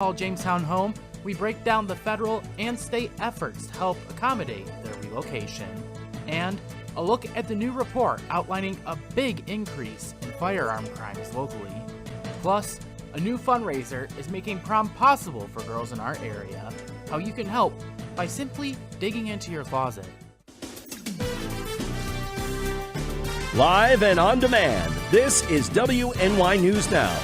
Call Jamestown home, we break down the federal and state efforts to help accommodate their relocation. And a look at the new report outlining a big increase in firearm crimes locally. Plus, a new fundraiser is making prom possible for girls in our area. How you can help by simply digging into your closet. Live and on demand, this is WNY News Now.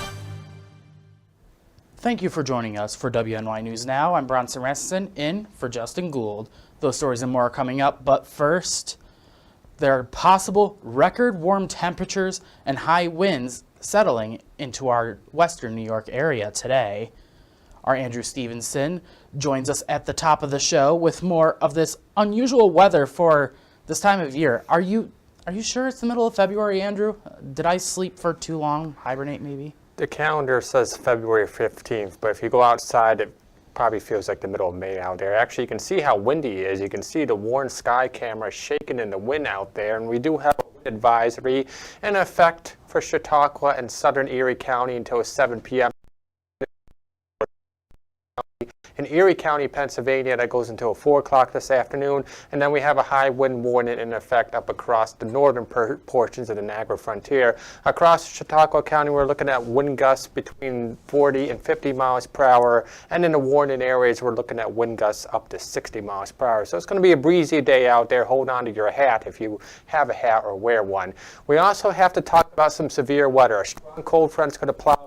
Thank you for joining us for WNY News Now. I'm Bronson Rasmussen in for Justin Gould. Those stories and more are coming up, but first, there are possible record warm temperatures and high winds settling into our western New York area today. Our Andrew Stevenson joins us at the top of the show with more of this unusual weather for this time of year. Are you sure it's the middle of February, Andrew? Did I sleep for too long? Hibernate, maybe? The calendar says February 15th, but if you go outside, it probably feels like the middle of May out there. Actually, you can see how windy it is. You can see the Warren Sky camera shaking in the wind out there, and we do have a wind advisory in effect for Chautauqua and southern Erie County until 7 p.m. In Erie County, Pennsylvania, that goes until 4 o'clock this afternoon. And then we have a high wind warning in effect up across the northern portions of the Niagara frontier. Across Chautauqua County, we're looking at wind gusts between 40 and 50 miles per hour. And in the warning areas, we're looking at wind gusts up to 60 miles per hour. So it's going to be a breezy day out there. Hold on to your hat if you have a hat or wear one. We also have to talk about some severe weather. A strong cold front's going to plow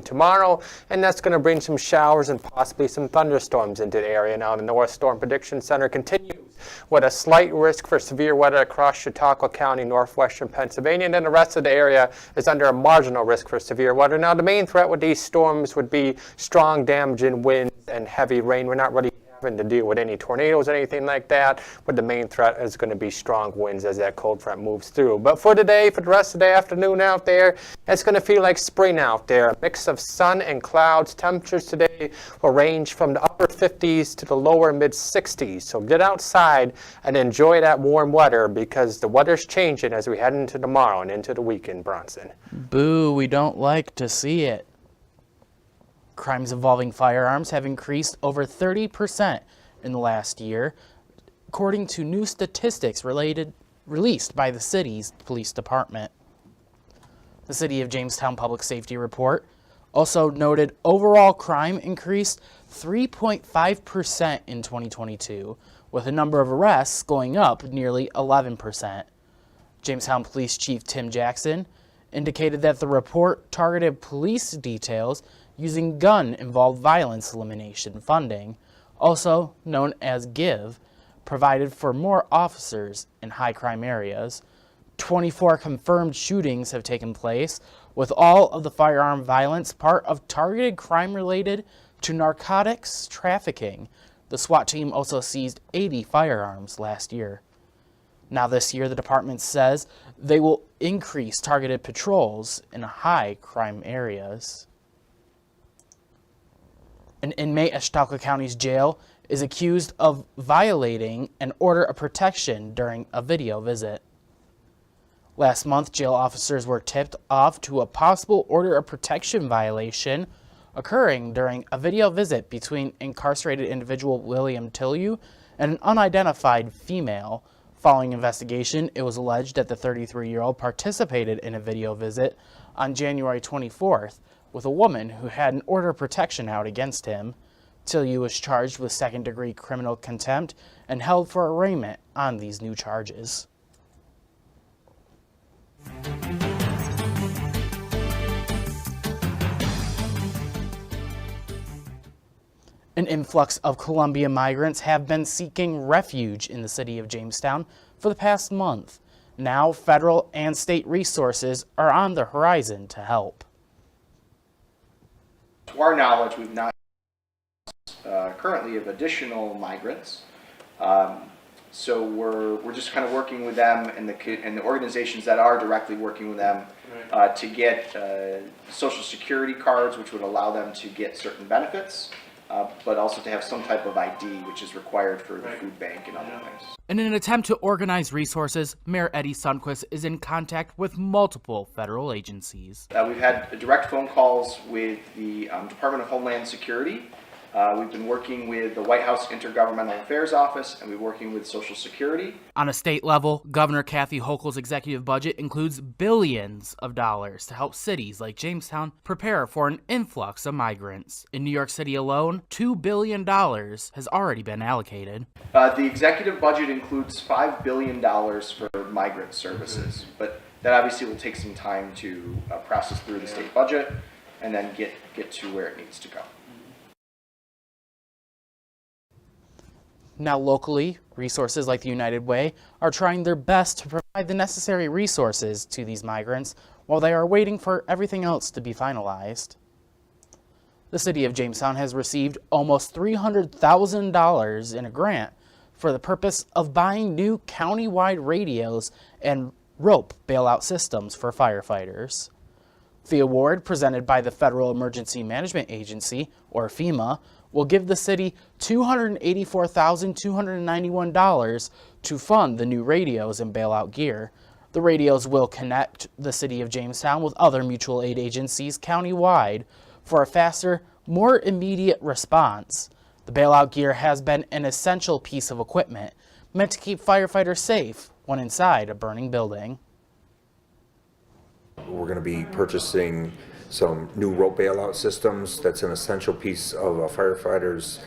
tomorrow, and that's going to bring some showers and possibly some thunderstorms into the area. Now, the North Storm Prediction Center continues with a slight risk for severe weather across Chautauqua County, northwestern Pennsylvania, and then the rest of the area is under a marginal risk for severe weather. Now, the main threat with these storms would be strong damaging winds and heavy rain. We're not really having to deal with any tornadoes or anything like that, but the main threat is going to be strong winds as that cold front moves through. But for today, for the rest of the afternoon out there, it's going to feel like spring out there. A mix of sun and clouds. Temperatures today will range from the upper 50s to the lower mid 60s. So get outside and enjoy that warm weather because the weather's changing as we head into tomorrow and into the weekend, Bronson. Boo, we don't like to see it. Crimes involving firearms have increased over 30% in the last year, according to new statistics released by the city's police department. The City of Jamestown Public Safety Report also noted overall crime increased 3.5% in 2022, with the number of arrests going up nearly 11%. Jamestown Police Chief Tim Jackson indicated that the report targeted police details using gun-involved violence elimination funding, also known as GIVE, provided for more officers in high-crime areas. 24 confirmed shootings have taken place, with all of the firearm violence part of targeted crime related to narcotics trafficking. The SWAT team also seized 80 firearms last year. Now this year, the department says they will increase targeted patrols in high-crime areas. An inmate at Chautauqua County's jail is accused of violating an order of protection during a video visit. Last month, jail officers were tipped off to a possible order of protection violation occurring during a video visit between incarcerated individual William Tillieu and an unidentified female. Following investigation, it was alleged that the 33-year-old participated in a video visit on January 24th with a woman who had an order of protection out against him. Tillieu was charged with second-degree criminal contempt and held for arraignment on these new charges. An influx of Colombian migrants have been seeking refuge in the city of Jamestown for the past month. Now, federal and state resources are on the horizon to help. To our knowledge, we've not currently of additional migrants, so we're just kind of working with them and the organizations that are directly working with them to get social security cards, which would allow them to get certain benefits, but also to have some type of ID, which is required for the food bank and other things. In an attempt to organize resources, Mayor Eddie Sundquist is in contact with multiple federal agencies. We've had direct phone calls with the Department of Homeland Security. We've been working with the White House Intergovernmental Affairs Office, and we're working with Social Security. On a state level, Governor Kathy Hochul's executive budget includes billions of dollars to help cities like Jamestown prepare for an influx of migrants. In New York City alone, $2 billion has already been allocated. The executive budget includes $5 billion for migrant services, but that obviously will take some time to process through the state budget and then get to where it needs to go. Now locally, resources like the United Way are trying their best to provide the necessary resources to these migrants while they are waiting for everything else to be finalized. The city of Jamestown has received almost $300,000 in a grant for the purpose of buying new county-wide radios and rope bailout systems for firefighters. The award, presented by the Federal Emergency Management Agency, or FEMA, will give the city $284,291 to fund the new radios and bailout gear. The radios will connect the city of Jamestown with other mutual aid agencies countywide for a faster, more immediate response. The bailout gear has been an essential piece of equipment meant to keep firefighters safe when inside a burning building. We're going to be purchasing some new rope bailout systems. That's an essential piece of a firefighter's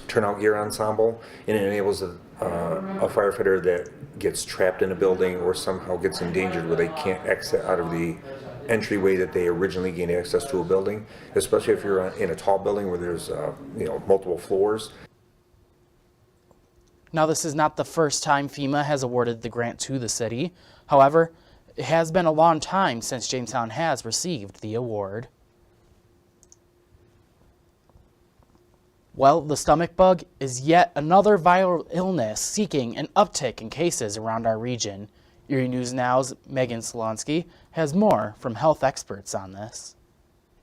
turnout gear ensemble, and it enables a firefighter that gets trapped in a building or somehow gets endangered where they can't exit out of the entryway that they originally gained access to a building, especially if you're in a tall building where there's multiple floors. Now, this is not the first time FEMA has awarded the grant to the city. However, it has been a long time since Jamestown has received the award. Well, the stomach bug is yet another viral illness seeking an uptick in cases around our region. WNY News Now's Megan Solonsky has more from health experts on this.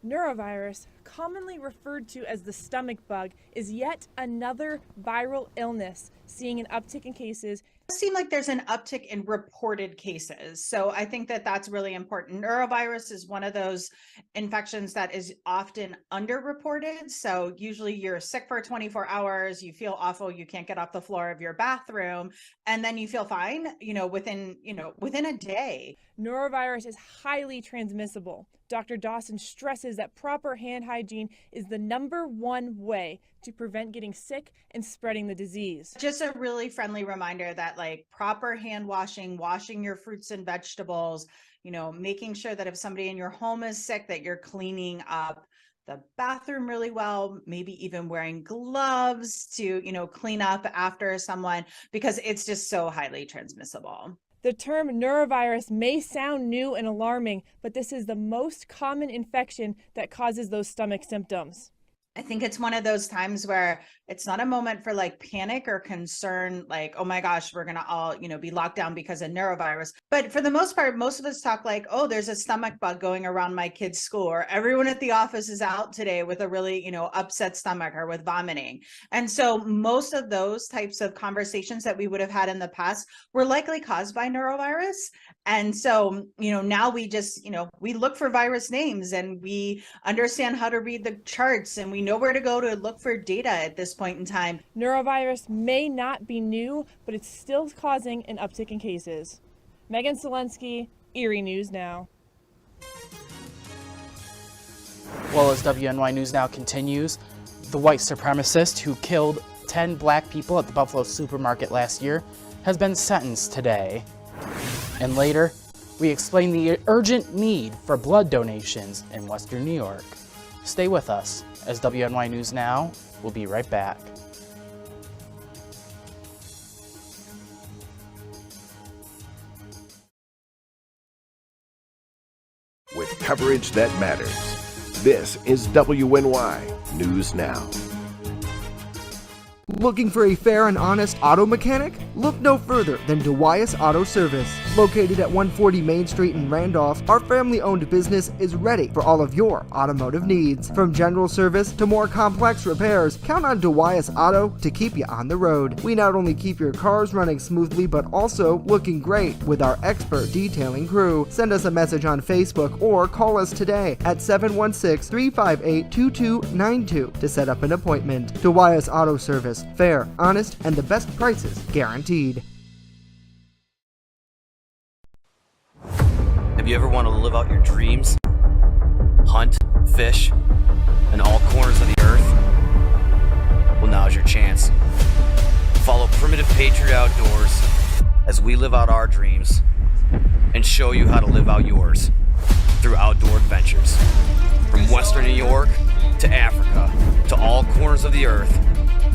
Norovirus, commonly referred to as the stomach bug, is yet another viral illness, seeing an uptick in cases. It seems like there's an uptick in reported cases. So I think that that's really important. Norovirus is one of those infections that is often underreported. So usually you're sick for 24 hours, you feel awful, you can't get off the floor of your bathroom, and then you feel fine, within a day. Norovirus is highly transmissible. Dr. Dawson stresses that proper hand hygiene is the #1 way to prevent getting sick and spreading the disease. Just a really friendly reminder that proper hand washing your fruits and vegetables, making sure that if somebody in your home is sick, that you're cleaning up the bathroom really well, maybe even wearing gloves to, clean up after someone, because it's just so highly transmissible. The term norovirus may sound new and alarming, but this is the most common infection that causes those stomach symptoms. I think it's one of those times where it's not a moment for panic or concern, oh my gosh, we're going to all, be locked down because of norovirus. But for the most part, most of us talk oh, there's a stomach bug going around my kid's school, or everyone at the office is out today with a really, upset stomach or with vomiting. And so most of those types of conversations that we would have had in the past were likely caused by norovirus. And so, now we just, we look for virus names and we understand how to read the charts and we know where to go to look for data at this point in time. Norovirus may not be new, but it's still causing an uptick in cases. Megan Solensky, WNY News Now. Well, as WNY News Now continues, the white supremacist who killed 10 black people at the Buffalo supermarket last year has been sentenced today. And later, we explain the urgent need for blood donations in Western New York. Stay with us, as WNY News Now will be right back. With coverage that matters, this is WNY News Now. Looking for a fair and honest auto mechanic? Look no further than DeWyas Auto Service. Located at 140 Main Street in Randolph, our family-owned business is ready for all of your automotive needs. From general service to more complex repairs, count on DeWyas Auto to keep you on the road. We not only keep your cars running smoothly, but also looking great with our expert detailing crew. Send us a message on Facebook or call us today at 716-358-2292 to set up an appointment. DeWyas Auto Service. Fair, honest, and the best prices guaranteed. Have you ever wanted to live out your dreams? Hunt, fish, in all corners of the earth? Well, now's your chance. Follow Primitive Patriot Outdoors as we live out our dreams and show you how to live out yours through outdoor adventures. From Western New York to Africa to all corners of the earth,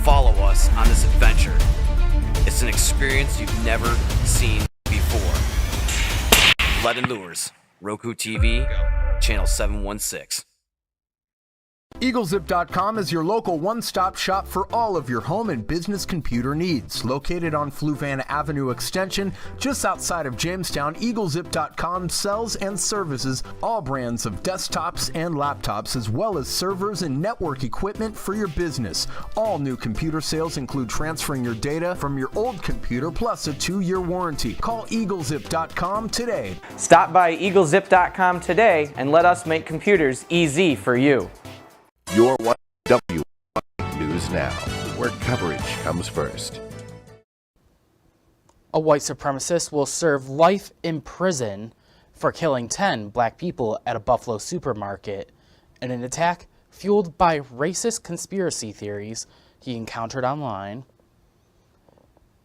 follow us on this adventure. It's an experience you've never seen before. Lead and Lures, Roku TV, channel 716. EagleZip.com is your local one-stop shop for all of your home and business computer needs. Located on Fluvanna Avenue Extension, just outside of Jamestown, EagleZip.com sells and services all brands of desktops and laptops, as well as servers and network equipment for your business. All new computer sales include transferring your data from your old computer, plus a 2-year warranty. Call EagleZip.com today. Stop by EagleZip.com today and let us make computers easy for you. You're watching WNY News Now, where coverage comes first. A white supremacist will serve life in prison for killing 10 black people at a Buffalo supermarket in an attack fueled by racist conspiracy theories he encountered online.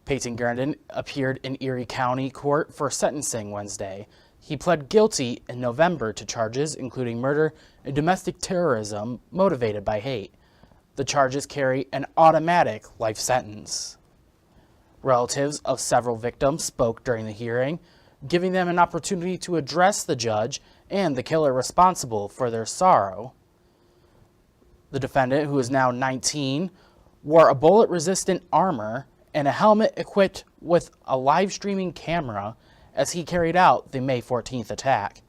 Peyton Garndon appeared in Erie County Court for sentencing Wednesday. He pled guilty in November to charges including murder and domestic terrorism motivated by hate. The charges carry an automatic life sentence. Relatives of several victims spoke during the hearing, giving them an opportunity to address the judge and the killer responsible for their sorrow. The defendant, who is now 19, wore a bullet-resistant armor and a helmet equipped with a live streaming camera as he carried out the May 14th attack.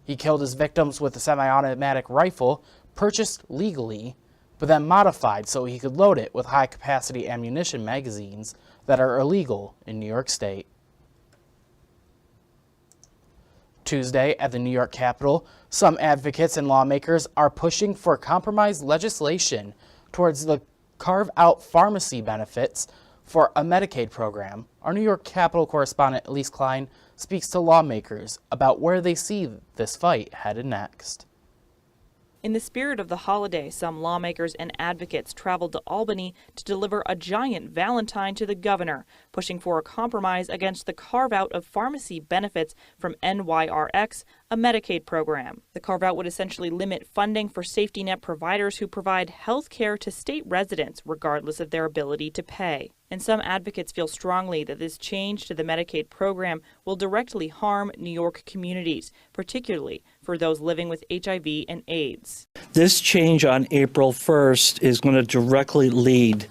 He killed his victims with a semi-automatic rifle purchased legally, but then modified so he could load it with high-capacity ammunition magazines that are illegal in New York State. Tuesday at the New York Capitol, some advocates and lawmakers are pushing for compromise legislation towards the carve-out pharmacy benefits for a Medicaid program. Our New York Capitol correspondent Elise Klein speaks to lawmakers about where they see this fight headed next. In the spirit of the holiday, some lawmakers and advocates traveled to Albany to deliver a giant valentine to the governor, pushing for a compromise against the carve-out of pharmacy benefits from NYRX, a Medicaid program. The carve-out would essentially limit funding for safety net providers who provide health care to state residents, regardless of their ability to pay. And some advocates feel strongly that this change to the Medicaid program will directly harm New York communities, particularly for those living with HIV and AIDS. This change on April 1st is going to directly lead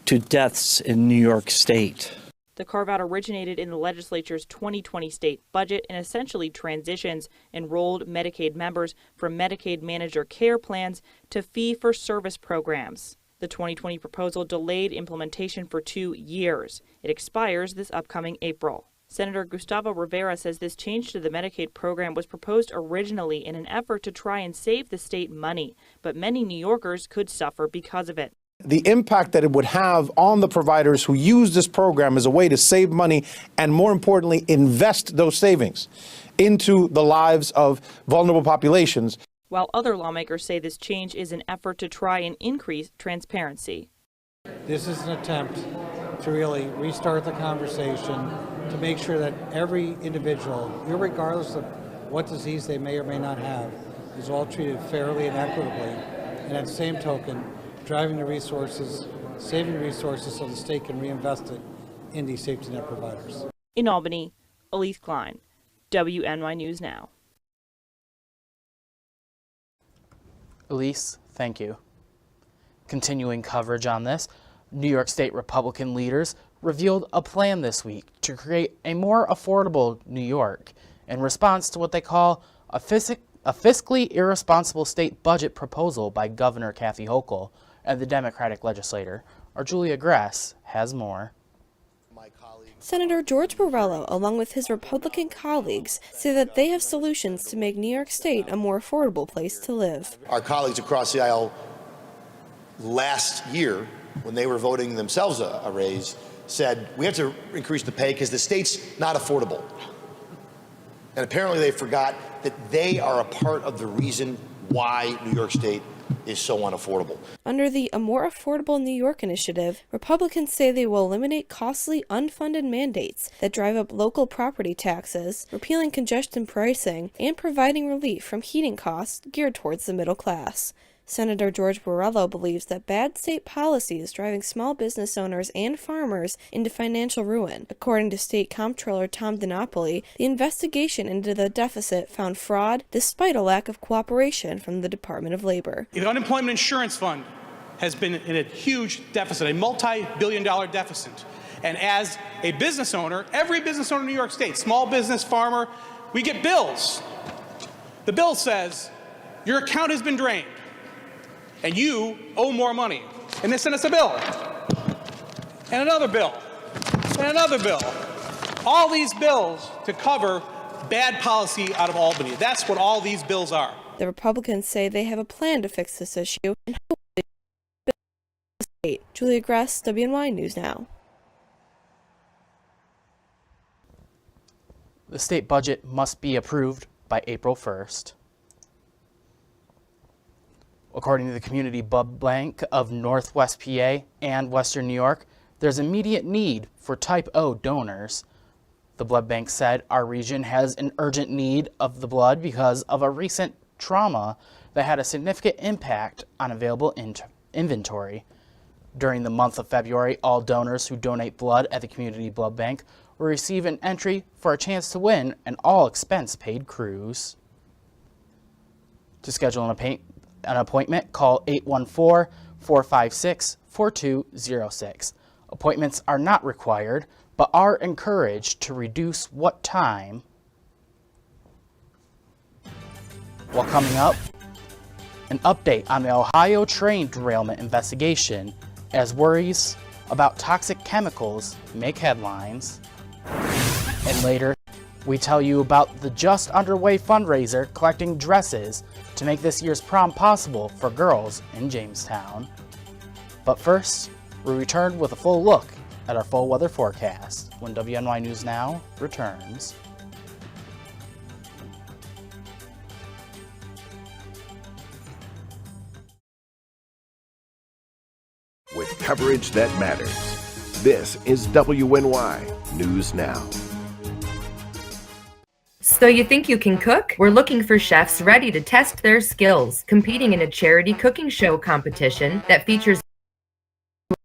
to deaths in New York State. The carve-out originated in the legislature's 2020 state budget and essentially transitions enrolled Medicaid members from Medicaid manager care plans to fee-for-service programs. The 2020 proposal delayed implementation for 2 years. It expires this upcoming April. Senator Gustavo Rivera says this change to the Medicaid program was proposed originally in an effort to try and save the state money, but many New Yorkers could suffer because of it. The impact that it would have on the providers who use this program as a way to save money and, more importantly, invest those savings into the lives of vulnerable populations. While other lawmakers say this change is an effort to try and increase transparency. This is an attempt to really restart the conversation to make sure that every individual, regardless of what disease they may or may not have, is all treated fairly and equitably, and at the same token, driving the resources, saving the resources so the state can reinvest it in these safety net providers. In Albany, Elise Klein, WNY News Now. Elise, thank you. Continuing coverage on this, New York State Republican leaders revealed a plan this week to create a more affordable New York in response to what they call a fiscally irresponsible state budget proposal by Governor Kathy Hochul and the Democratic legislator. Our Julia Gress has more. Senator George Borrello, along with his Republican colleagues, say that they have solutions to make New York State a more affordable place to live. Our colleagues across the aisle last year, when they were voting themselves a raise, said we have to increase the pay because the state's not affordable. And apparently they forgot that they are a part of the reason why New York State is so unaffordable. Under the A More Affordable New York initiative, Republicans say they will eliminate costly, unfunded mandates that drive up local property taxes, repealing congestion pricing, and providing relief from heating costs geared towards the middle class. Senator George Borrello believes that bad state policy is driving small business owners and farmers into financial ruin. According to State Comptroller Tom DiNapoli, the investigation into the deficit found fraud despite a lack of cooperation from the Department of Labor. The Unemployment Insurance Fund has been in a huge deficit, a multi-billion-dollar deficit. And as a business owner, every business owner in New York State, small business, farmer, we get bills. The bill says, your account has been drained, and you owe more money. And they send us a bill, and another bill, and another bill. All these bills to cover bad policy out of Albany. That's what all these bills are. The Republicans say they have a plan to fix this issue and hopefully the state. Julia Gress, WNY News Now. The state budget must be approved by April 1st. According to the Community Blood Bank of Northwest PA and Western New York, there's immediate need for type O donors. The blood bank said our region has an urgent need of the blood because of a recent trauma that had a significant impact on available inventory. During the month of February, all donors who donate blood at the Community Blood Bank will receive an entry for a chance to win an all-expense-paid cruise. To schedule an appointment, call 814-456-4206. Appointments are not required, but are encouraged to reduce what time. While coming up, an update on the Ohio train derailment investigation as worries about toxic chemicals make headlines. And later, we tell you about the just underway fundraiser collecting dresses to make this year's prom possible for girls in Jamestown. But first, we return with a full look at our full weather forecast when WNY News Now returns. With coverage that matters, this is WNY News Now. So you think you can cook? We're looking for chefs ready to test their skills, competing in a charity cooking show competition that features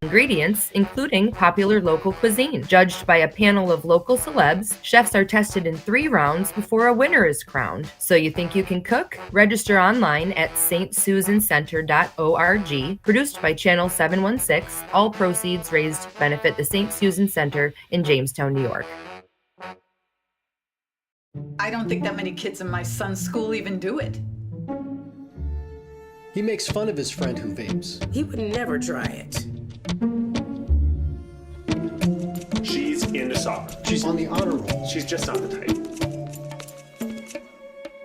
ingredients, including popular local cuisine. Judged by a panel of local celebs, chefs are tested in 3 rounds before a winner is crowned. So you think you can cook? Register online at stsusancenter.org. Produced by Channel 716. All proceeds raised benefit the St. Susan Center in Jamestown, New York. I don't think that many kids in my son's school even do it. He makes fun of his friend who vapes. He would never try it. She's into soccer. She's on the honor roll. She's just not the type.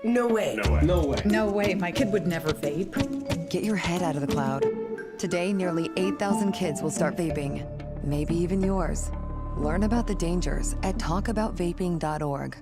No way. No way. No way. No way, my kid would never vape. Get your head out of the cloud. Today, nearly 8,000 kids will start vaping. Maybe even yours. Learn about the dangers at talkaboutvaping.org.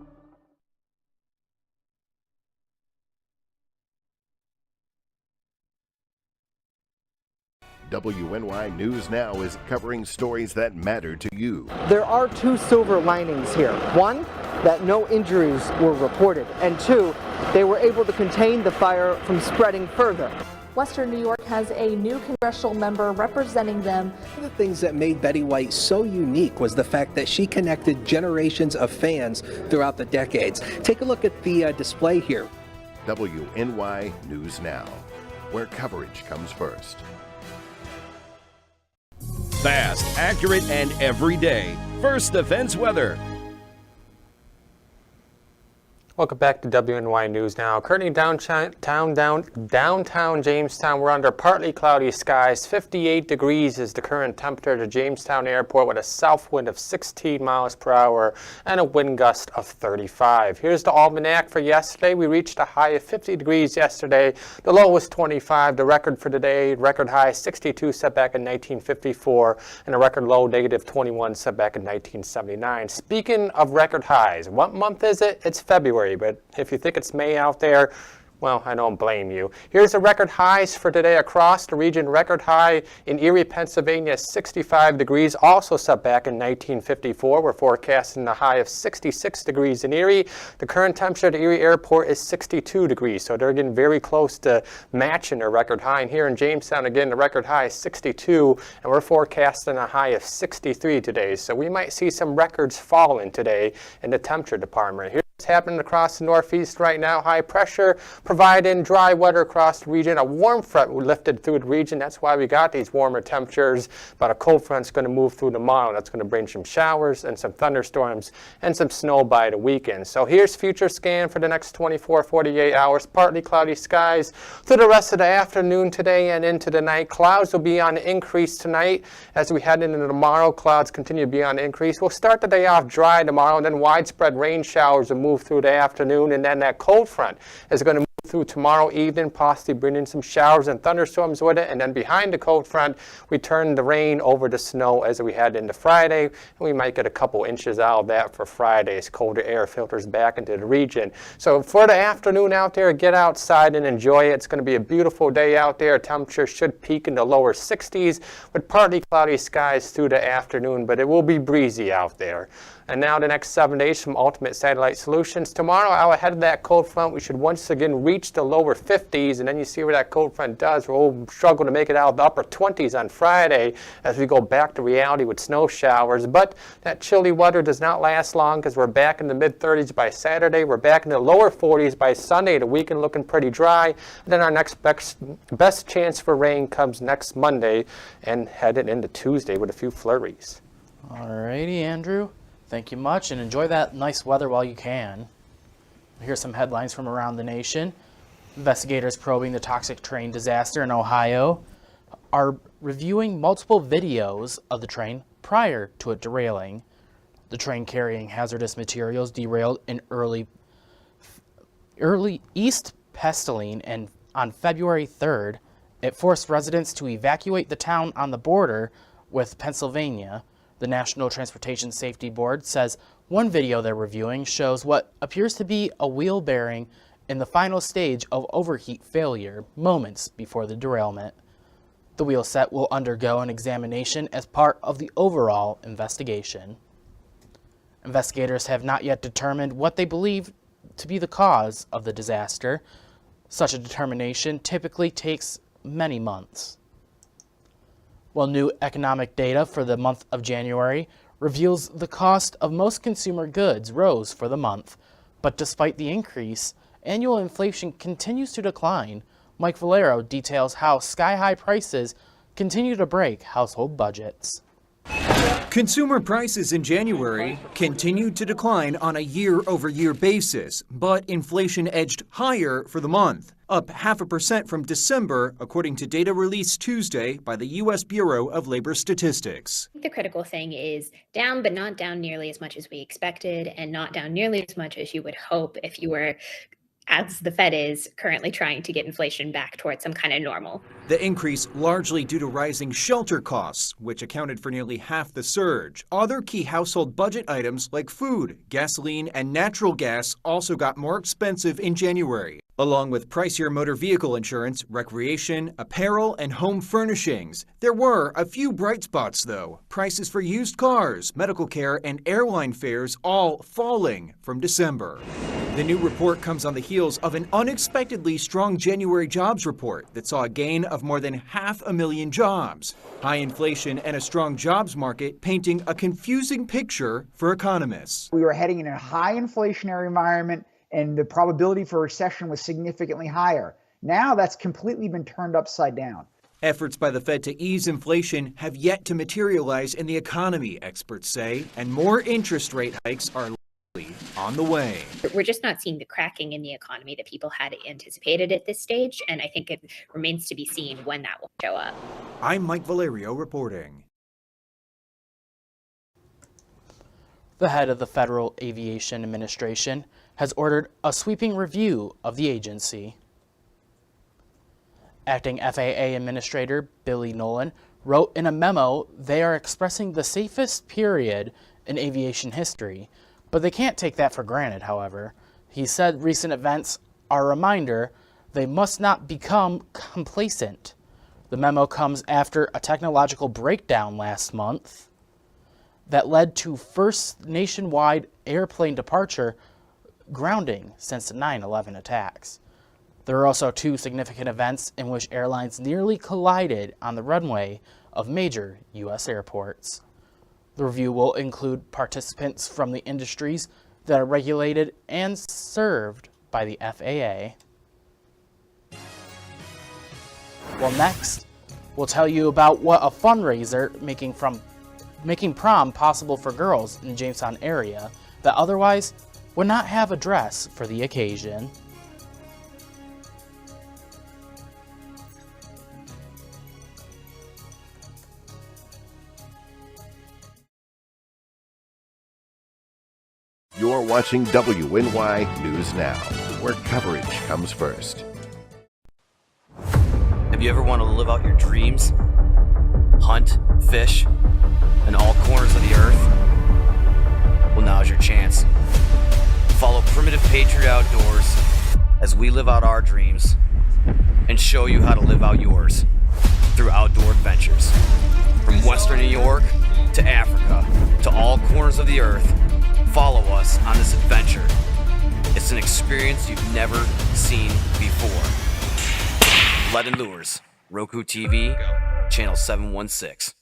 WNY News Now is covering stories that matter to you. There are 2 silver linings here. One, that no injuries were reported, and 2, they were able to contain the fire from spreading further. Western New York has a new congressional member representing them. One of the things that made Betty White so unique was the fact that she connected generations of fans throughout the decades. Take a look at the display here. WNY News Now, where coverage comes first. Fast, accurate, and every day. First Defense Weather. Welcome back to WNY News Now. Currently downtown Jamestown, we're under partly cloudy skies. 58 degrees is the current temperature at Jamestown Airport with a south wind of 16 miles per hour and a wind gust of 35. Here's the almanac for yesterday. We reached a high of 50 degrees yesterday. The low was 25. The record for today, record high 62 set back in 1954 and a record low negative 21 set back in 1979. Speaking of record highs, what month is it? It's February. But if you think it's May out there, well, I don't blame you. Here's the record highs for today across the region. Record high in Erie, Pennsylvania, 65 degrees, also set back in 1954. We're forecasting a high of 66 degrees in Erie. The current temperature at Erie Airport is 62 degrees, so they're getting very close to matching their record high. And here in Jamestown, again, the record high is 62, and we're forecasting a high of 63 today. So we might see some records falling today in the temperature department. Here's what's happening across the northeast right now. High pressure providing dry weather across the region. A warm front lifted through the region. That's why we got these warmer temperatures. But a cold front's going to move through tomorrow. That's going to bring some showers and some thunderstorms and some snow by the weekend. So here's future scan for the next 24, 48 hours. Partly cloudy skies through the rest of the afternoon today and into the night. Clouds will be on the increase tonight. As we head into tomorrow, clouds continue to be on the increase. We'll start the day off dry tomorrow, and then widespread rain showers will move through the afternoon, and then that cold front is going to move through tomorrow evening, possibly bringing some showers and thunderstorms with it. And then behind the cold front, we turn the rain over to snow as we head into Friday. And we might get a couple inches out of that for Friday as colder air filters back into the region. So for the afternoon out there, get outside and enjoy it. It's going to be a beautiful day out there. Temperature should peak in the lower 60s with partly cloudy skies through the afternoon, but it will be breezy out there. And now the next 7 days from Ultimate Satellite Solutions. Tomorrow, out ahead of that cold front, we should once again reach the lower 50s, and then you see where that cold front does. We'll struggle to make it out of the upper 20s on Friday as we go back to reality with snow showers. But that chilly weather does not last long because we're back in the mid-30s by Saturday. We're back in the lower 40s by Sunday. The weekend looking pretty dry. And then our next best chance for rain comes next Monday and headed into Tuesday with a few flurries. All righty, Andrew. Thank you much, and enjoy that nice weather while you can. Here's some headlines from around the nation. Investigators probing the toxic train disaster in Ohio are reviewing multiple videos of the train prior to it derailing. The train carrying hazardous materials derailed in early East Pesteline and on February 3rd. It forced residents to evacuate the town on the border with Pennsylvania. The National Transportation Safety Board says one video they're reviewing shows what appears to be a wheel bearing in the final stage of overheat failure moments before the derailment. The wheel set will undergo an examination as part of the overall investigation. Investigators have not yet determined what they believe to be the cause of the disaster. Such a determination typically takes many months. Well, new economic data for the month of January reveals the cost of most consumer goods rose for the month. But despite the increase, annual inflation continues to decline. Mike Valero details how sky-high prices continue to break household budgets. Consumer prices in January continued to decline on a year-over-year basis, but inflation edged higher for the month, up 0.5% from December, according to data released Tuesday by the U.S. Bureau of Labor Statistics. The critical thing is down, but not down nearly as much as we expected, and not down nearly as much as you would hope if you were, as the Fed is, currently trying to get inflation back towards some kind of normal. The increase largely due to rising shelter costs, which accounted for nearly half the surge. Other key household budget items like food, gasoline, and natural gas also got more expensive in January, along with pricier motor vehicle insurance, recreation, apparel, and home furnishings. There were a few bright spots, though. Prices for used cars, medical care, and airline fares all falling from December. The new report comes on the heels of an unexpectedly strong January jobs report that saw a gain of more than 500,000 jobs. High inflation and a strong jobs market painting a confusing picture for economists. We were heading in a high inflationary environment, and the probability for recession was significantly higher. Now that's completely been turned upside down. Efforts by the Fed to ease inflation have yet to materialize in the economy, experts say, and more interest rate hikes are likely on the way. We're just not seeing the cracking in the economy that people had anticipated at this stage, and I think it remains to be seen when that will show up. I'm Mike Valerio reporting. The head of the Federal Aviation Administration has ordered a sweeping review of the agency. Acting FAA Administrator Billy Nolan wrote in a memo they are expressing the safest period in aviation history, but they can't take that for granted, however. He said recent events are a reminder they must not become complacent. The memo comes after a technological breakdown last month that led to first nationwide airplane departure grounding since the 9/11 attacks. There are also two significant events in which airlines nearly collided on the runway of major U.S. airports. The review will include participants from the industries that are regulated and served by the FAA. Well, next, we'll tell you about what a fundraiser making prom possible for girls in the Jamestown area that otherwise would not have a dress for the occasion. You're watching WNY News Now, where coverage comes first. Have you ever wanted to live out your dreams? Hunt, fish, in all corners of the earth? Well, now's your chance. Follow Primitive Patriot Outdoors as we live out our dreams and show you how to live out yours through outdoor adventures. From Western New York to Africa to all corners of the earth, follow us on this adventure. It's an experience you've never seen before. Lead and Lures, Roku TV, channel 716.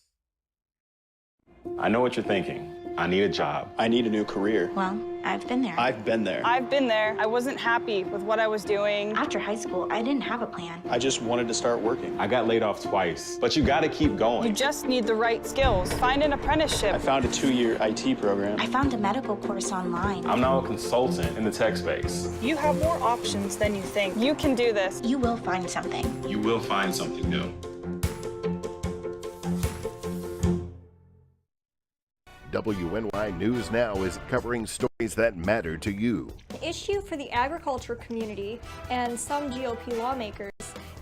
I know what you're thinking. I need a job. I need a new career. Well, I've been there. I've been there. I've been there. I wasn't happy with what I was doing. After high school, I didn't have a plan. I just wanted to start working. I got laid off twice, but you gotta keep going. You just need the right skills. Find an apprenticeship. I found a 2-year IT program. I found a medical course online. I'm now a consultant in the tech space. You have more options than you think. You can do this. You will find something. You will find something new. WNY News Now is covering stories that matter to you. The issue for the agriculture community and some GOP lawmakers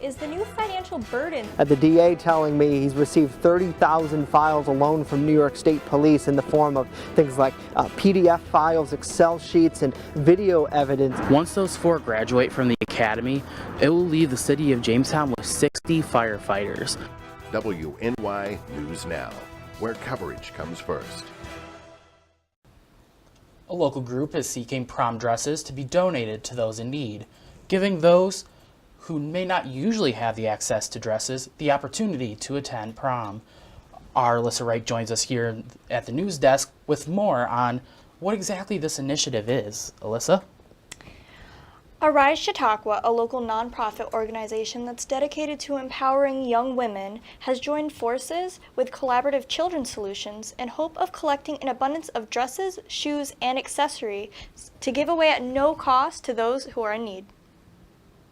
is the new financial burden. The DA telling me he's received 30,000 files alone from New York State Police in the form of things like PDF files, Excel sheets, and video evidence. Once those 4 graduate from the academy, it will leave the city of Jamestown with 60 firefighters. WNY News Now, where coverage comes first. A local group is seeking prom dresses to be donated to those in need, giving those who may not usually have the access to dresses the opportunity to attend prom. Our Alyssa Wright joins us here at the news desk with more on what exactly this initiative is. Alyssa? Arise Chautauqua, a local nonprofit organization that's dedicated to empowering young women, has joined forces with Collaborative Children's Solutions in hope of collecting an abundance of dresses, shoes, and accessories to give away at no cost to those who are in need.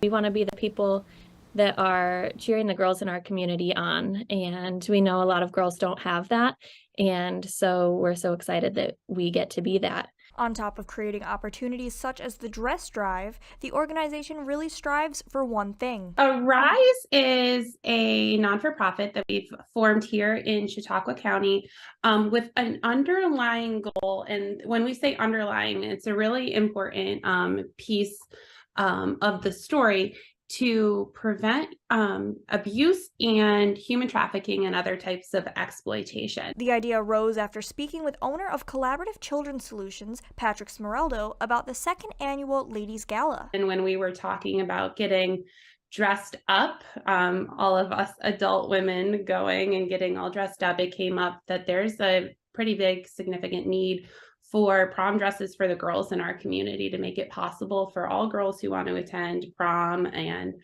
We want to be the people that are cheering the girls in our community on, and we know a lot of girls don't have that, and so we're so excited that we get to be that. On top of creating opportunities such as the dress drive, the organization really strives for one thing. Arise is a non-for-profit that we've formed here in Chautauqua County with an underlying goal. And when we say underlying, it's a really important piece of the story to prevent abuse and human trafficking and other types of exploitation. The idea arose after speaking with owner of Collaborative Children's Solutions, Patrick Smeraldo, about the second annual Ladies Gala. And when we were talking about getting dressed up, all of us adult women going and getting all dressed up, it came up that there's a pretty big significant need for prom dresses for the girls in our community to make it possible for all girls who want to attend prom and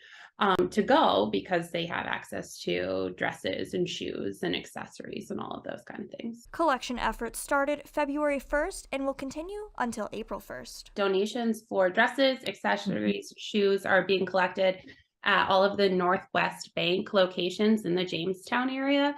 to go, because they have access to dresses and shoes and accessories and all of those kind of things. Collection efforts started February 1st and will continue until April 1st. Donations for dresses, accessories, shoes are being collected at all of the Northwest Bank locations in the Jamestown area.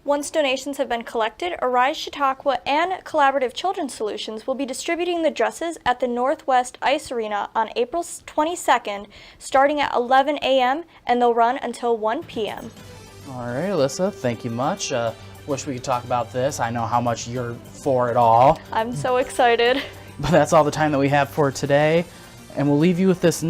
Once donations have been collected, Arise Chautauqua and Collaborative Children's Solutions will be distributing the dresses at the Northwest Ice Arena on April 22nd, starting at 11 a.m., and they'll run until 1 p.m. All right, Alyssa, thank you much. Wish we could talk about this. I know how much you're for it all. I'm so excited. But that's all the time that we have for today, and we'll leave you with this